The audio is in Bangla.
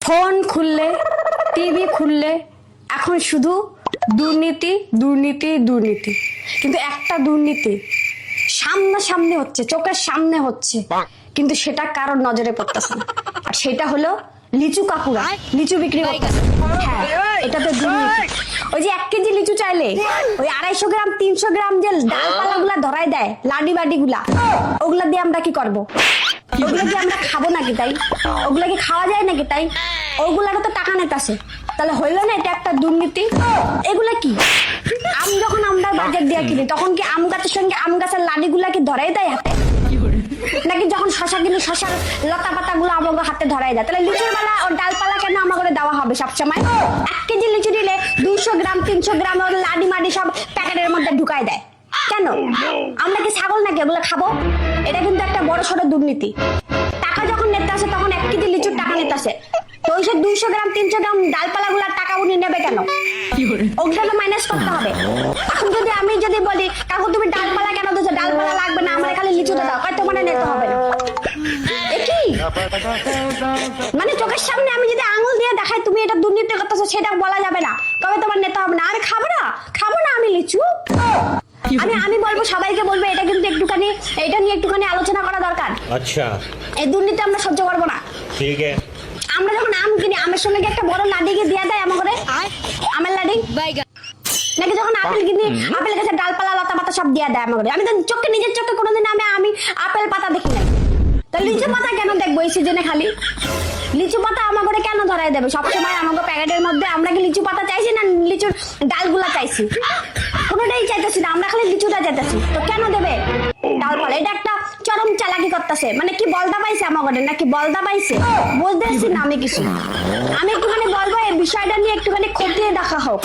ফোন খুললে টিভি খুললে এখন শুধু দুর্নীতি দুর্নীতি দুর্নীতি, কিন্তু একটা দুর্নীতি সামনাসামনি হচ্ছে, চোখের সামনে হচ্ছে, কিন্তু সেটা কারোর নজরে পড়তেছে না। আর সেটা হলো লিচু কাকুরা লিচু বিক্রি করতেছে। হ্যাঁ, এটা তো দুর্নীতি। ওই যে 1 কেজি লিচু চাইলে ওই 250 গ্রাম 300 গ্রাম যে ডালপালা গুলা ধরাই দেয়, লাডি বাডি গুলা, ওগুলা দিয়ে আমরা কি করবো? ওগুলো কি আমরা খাবো নাকি? তাই ওগুলা কি খাওয়া যায় নাকি? তাই ওগুলারও তো টাকা নেতাছে, তাহলে হইলো না এটা একটা দুর্নীতি? এগুলা কি? আম যখন আমরা বাজার দিয়ে কিনি তখন কি আম গাছের সঙ্গে আম গাছের লাডি গুলা কি ধরাই দেয় হাতে? নাকি যখন শশা কিনি শশার লতা পাতা গুলো আমাকে হাতে ধরাই দেয়? তাহলে লিচুর বেলা ও ডালপালা কেন আমাকে দেওয়া হবে সবসময়? 1 কেজি লিচু দিলে 200 গ্রাম 300 গ্রাম ওর লাডি মাডি সব প্যাকেটের মধ্যে ঢুকাই দেয় কেন? আমরা কি ছাগল নাকি ওগুলো খাবো? এটা কিন্তু একটা বড় সড়ো দুর্নীতি। টাকা যখন নিতে আসে তখন 1 কেজি লিচুর টাকা নিতে আসে, তো ওই সব 200 গ্রাম 300 গ্রাম ডালপালা গুলার টাকা উনি নেবে কেন? ওগুলো মাইনাস করতে হবে। এখন যদি আমি যদি বলি কাকু তুমি ডালপালা কেন দিচ্ছ, ডালপালা লাগবে না, আমার খালি লিচুটা দাও, কয় তোমার নিতে হবে না। কি মানে চোখের সামনে আমি যদি আঙুল দিয়ে দেখাই তুমি এটা দুর্নীতি করতেছো, সেটা বলা যাবে না, তবে তোমার নিতে হবে না। আরে খাবো না আমি লিচু। আমি বলবো, সবাইকে বলবো, এটা কিন্তু একটুখানি এটা নিয়ে একটুখানি আলোচনা করা দরকার। আচ্ছা, এই দুর্নীতি আমরা সহ্য করবো না। ঠিক আছে। আমরা যখন আম কিনি আমের সঙ্গে একটা বড় লাডিকে দিয়ে দেয় আমার করে, আমের লাডি। নাকি যখন আপেল কিনি আপেল গাছের ডালপালা লতা পাতা সব দিয়ে দেয় আমার করে। আমি তো চোখে নিজের চোখে কোনোদিন আমি আপেল পাতা দেখি নাই। তো লিচু পাতা কেন দেখবো এই সিজনে? খালি লিচু পাতা আমার করে কেন ধরাই দেবে সবসময় আমাকে প্যাকেটের মধ্যে? আমরা কি লিচু পাতা চাইছি না লিচুর ডালগুলা চাইছি? কোনোটাই চাইতেছি না, আমরা খালি লিচুটা চাইতেছি। তো কেন দেবে ডালপালা? এটা একটা চরম চালাকি করতেছে। মানে কি বলদা পাইছে আমার ঘরে নাকি বলদা পাইছে বুঝতে পারছি না আমি কিছু। আমি একটুখানি বলবো এই বিষয়টা নিয়ে একটুখানি খতিয়ে দেখা হোক।